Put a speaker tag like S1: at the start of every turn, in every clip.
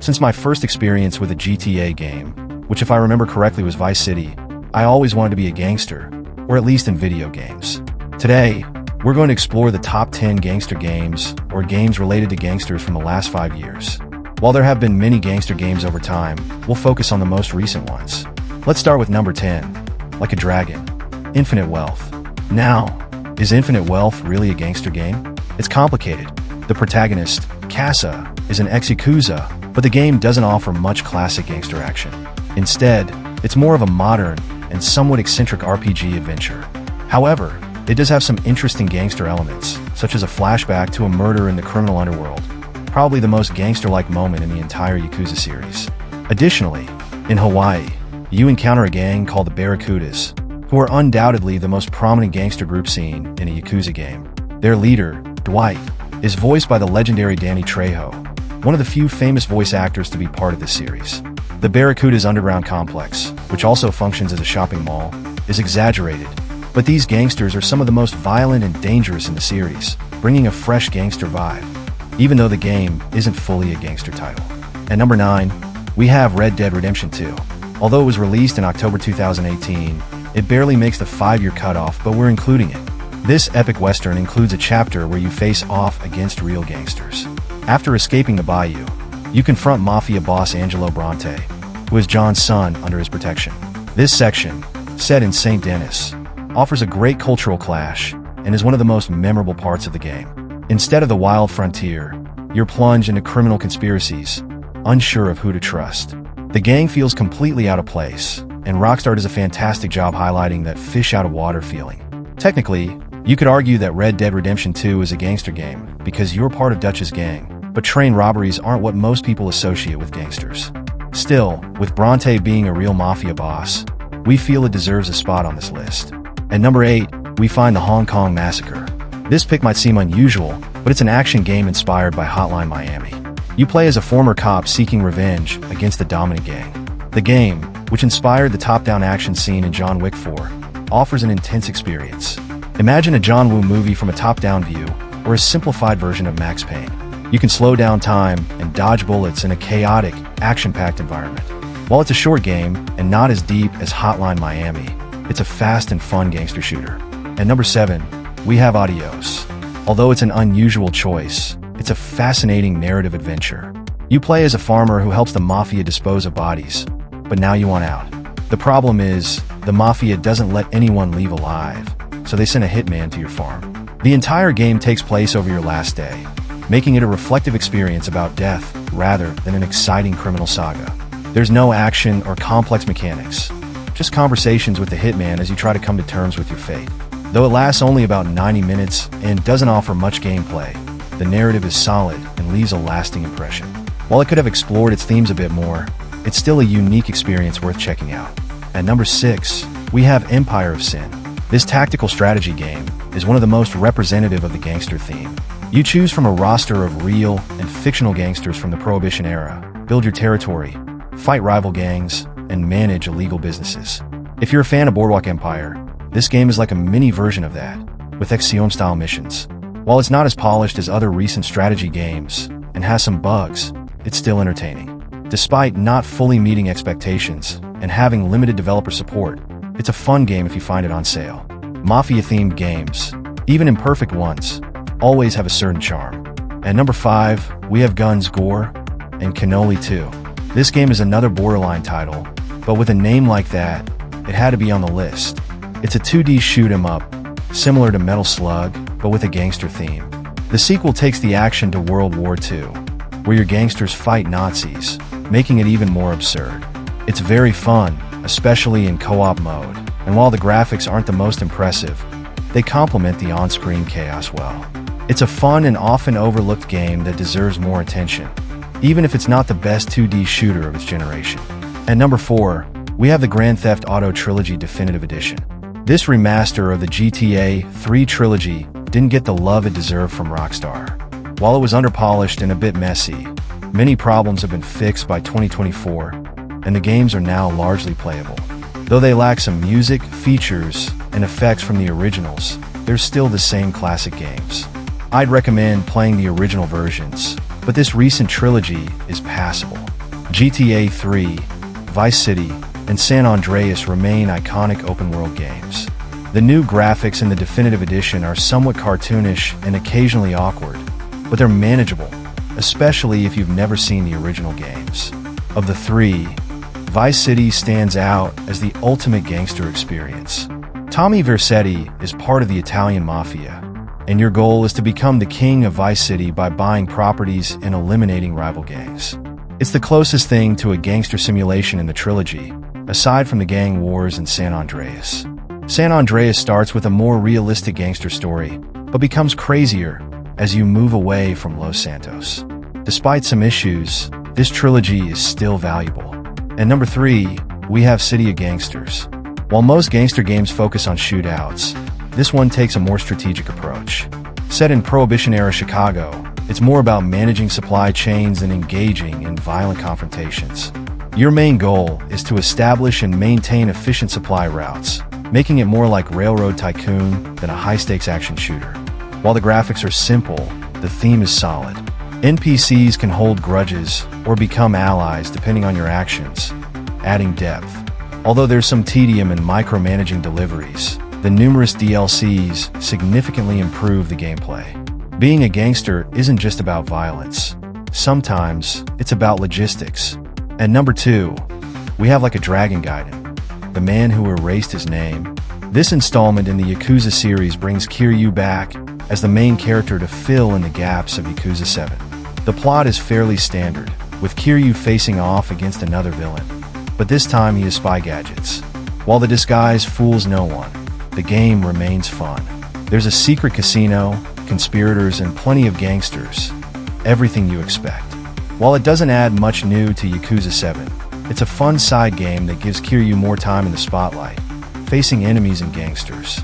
S1: Since my first experience with a GTA game, which if I remember correctly was Vice City, I always wanted to be a gangster, or at least in video games. Today, we're going to explore the top 10 gangster games, or games related to gangsters from the last 5 years. While there have been many gangster games over time, we'll focus on the most recent ones. Let's start with number 10, Like a Dragon, Infinite Wealth. Now, is Infinite Wealth really a gangster game? It's complicated. The protagonist, Casa, is an ex-Yakuza, but the game doesn't offer much classic gangster action. Instead, it's more of a modern and somewhat eccentric RPG adventure. However, it does have some interesting gangster elements, such as a flashback to a murder in the criminal underworld, probably the most gangster-like moment in the entire Yakuza series. Additionally, in Hawaii, you encounter a gang called the Barracudas, who are undoubtedly the most prominent gangster group seen in a Yakuza game. Their leader, Dwight, is voiced by the legendary Danny Trejo, one of the few famous voice actors to be part of this series. The Barracuda's underground complex, which also functions as a shopping mall, is exaggerated, but these gangsters are some of the most violent and dangerous in the series, bringing a fresh gangster vibe, even though the game isn't fully a gangster title. At number 9, we have Red Dead Redemption 2. Although it was released in October 2018, it barely makes the 5-year cutoff, but we're including it. This epic western includes a chapter where you face off against real gangsters. After escaping the bayou, you confront Mafia boss Angelo Bronte, who is John's son under his protection. This section, set in St. Denis, offers a great cultural clash and is one of the most memorable parts of the game. Instead of the wild frontier, you're plunged into criminal conspiracies, unsure of who to trust. The gang feels completely out of place, and Rockstar does a fantastic job highlighting that fish-out-of-water feeling. Technically, you could argue that Red Dead Redemption 2 is a gangster game because you're part of Dutch's gang, but train robberies aren't what most people associate with gangsters. Still, with Bronte being a real mafia boss, we feel it deserves a spot on this list. At number 8, we find the Hong Kong Massacre. This pick might seem unusual, but it's an action game inspired by Hotline Miami. You play as a former cop seeking revenge against the dominant gang. The game, which inspired the top-down action scene in John Wick 4, offers an intense experience. Imagine a John Woo movie from a top-down view, or a simplified version of Max Payne. You can slow down time and dodge bullets in a chaotic, action-packed environment. While it's a short game and not as deep as Hotline Miami, it's a fast and fun gangster shooter. At number 7, we have Adios. Although it's an unusual choice, it's a fascinating narrative adventure. You play as a farmer who helps the Mafia dispose of bodies, but now you want out. The problem is, the Mafia doesn't let anyone leave alive, so they send a hitman to your farm. The entire game takes place over your last day, making it a reflective experience about death rather than an exciting criminal saga. There's no action or complex mechanics, just conversations with the hitman as you try to come to terms with your fate. Though it lasts only about 90 minutes and doesn't offer much gameplay, the narrative is solid and leaves a lasting impression. While it could have explored its themes a bit more, it's still a unique experience worth checking out. At number 6, we have Empire of Sin. This tactical strategy game is one of the most representative of the gangster theme. You choose from a roster of real and fictional gangsters from the Prohibition era, build your territory, fight rival gangs, and manage illegal businesses. If you're a fan of Boardwalk Empire, this game is like a mini version of that, with Axiom-style missions. While it's not as polished as other recent strategy games and has some bugs, it's still entertaining. Despite not fully meeting expectations and having limited developer support, it's a fun game if you find it on sale. Mafia-themed games, even imperfect ones, always have a certain charm. At number 5, we have Guns, Gore, and Cannoli 2. This game is another borderline title, but with a name like that, it had to be on the list. It's a 2D shoot-'em-up, similar to Metal Slug, but with a gangster theme. The sequel takes the action to World War II, where your gangsters fight Nazis, making it even more absurd. It's very fun, especially in co-op mode, and while the graphics aren't the most impressive, they complement the on-screen chaos well. It's a fun and often overlooked game that deserves more attention, even if it's not the best 2D shooter of its generation. At number 4, we have the Grand Theft Auto Trilogy Definitive Edition. This remaster of the GTA 3 trilogy didn't get the love it deserved from Rockstar. While it was underpolished and a bit messy, many problems have been fixed by 2024, and the games are now largely playable. Though they lack some music, features, and effects from the originals, they're still the same classic games. I'd recommend playing the original versions, but this recent trilogy is passable. GTA 3, Vice City, and San Andreas remain iconic open-world games. The new graphics in the definitive edition are somewhat cartoonish and occasionally awkward, but they're manageable, especially if you've never seen the original games. Of the three, Vice City stands out as the ultimate gangster experience. Tommy Vercetti is part of the Italian Mafia, and your goal is to become the king of Vice City by buying properties and eliminating rival gangs. It's the closest thing to a gangster simulation in the trilogy, aside from the gang wars in San Andreas. San Andreas starts with a more realistic gangster story, but becomes crazier as you move away from Los Santos. Despite some issues, this trilogy is still valuable. And number 3, we have City of Gangsters. While most gangster games focus on shootouts, this one takes a more strategic approach. Set in Prohibition-era Chicago, it's more about managing supply chains and engaging in violent confrontations. Your main goal is to establish and maintain efficient supply routes, making it more like Railroad Tycoon than a high-stakes action shooter. While the graphics are simple, the theme is solid. NPCs can hold grudges or become allies depending on your actions, adding depth. Although there's some tedium in micromanaging deliveries, the numerous DLCs significantly improve the gameplay. Being a gangster isn't just about violence. Sometimes it's about logistics. And number 2, we have Like a Dragon Gaiden, the man who erased his name. This installment in the Yakuza series brings Kiryu back as the main character to fill in the gaps of Yakuza 7. The plot is fairly standard, with Kiryu facing off against another villain, but this time he has spy gadgets. While the disguise fools no one, the game remains fun. There's a secret casino, conspirators, and plenty of gangsters. Everything you expect. While it doesn't add much new to Yakuza 7, it's a fun side game that gives Kiryu more time in the spotlight, facing enemies and gangsters.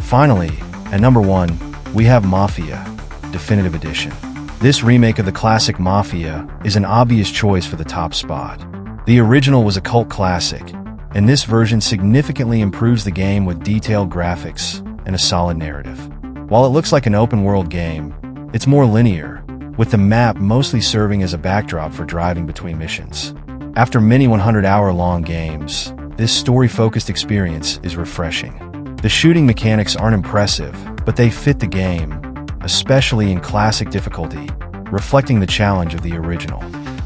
S1: Finally, at number 1, we have Mafia, Definitive Edition. This remake of the classic Mafia is an obvious choice for the top spot. The original was a cult classic, and this version significantly improves the game with detailed graphics and a solid narrative. While it looks like an open-world game, it's more linear, with the map mostly serving as a backdrop for driving between missions. After many 100-hour-long games, this story-focused experience is refreshing. The shooting mechanics aren't impressive, but they fit the game, especially in classic difficulty, reflecting the challenge of the original.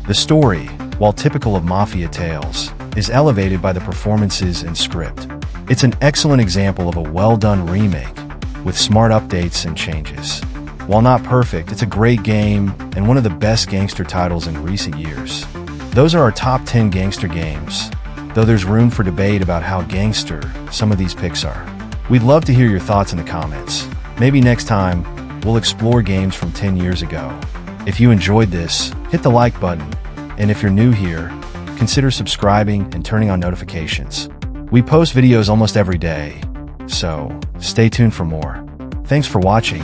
S1: The story, while typical of Mafia tales, is elevated by the performances and script. It's an excellent example of a well-done remake, with smart updates and changes. While not perfect, it's a great game and one of the best gangster titles in recent years. Those are our top 10 gangster games, though there's room for debate about how gangster some of these picks are. We'd love to hear your thoughts in the comments. Maybe next time, we'll explore games from 10 years ago. If you enjoyed this, hit the like button, and if you're new here, consider subscribing and turning on notifications. We post videos almost every day, so stay tuned for more. Thanks for watching,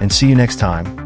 S1: and see you next time.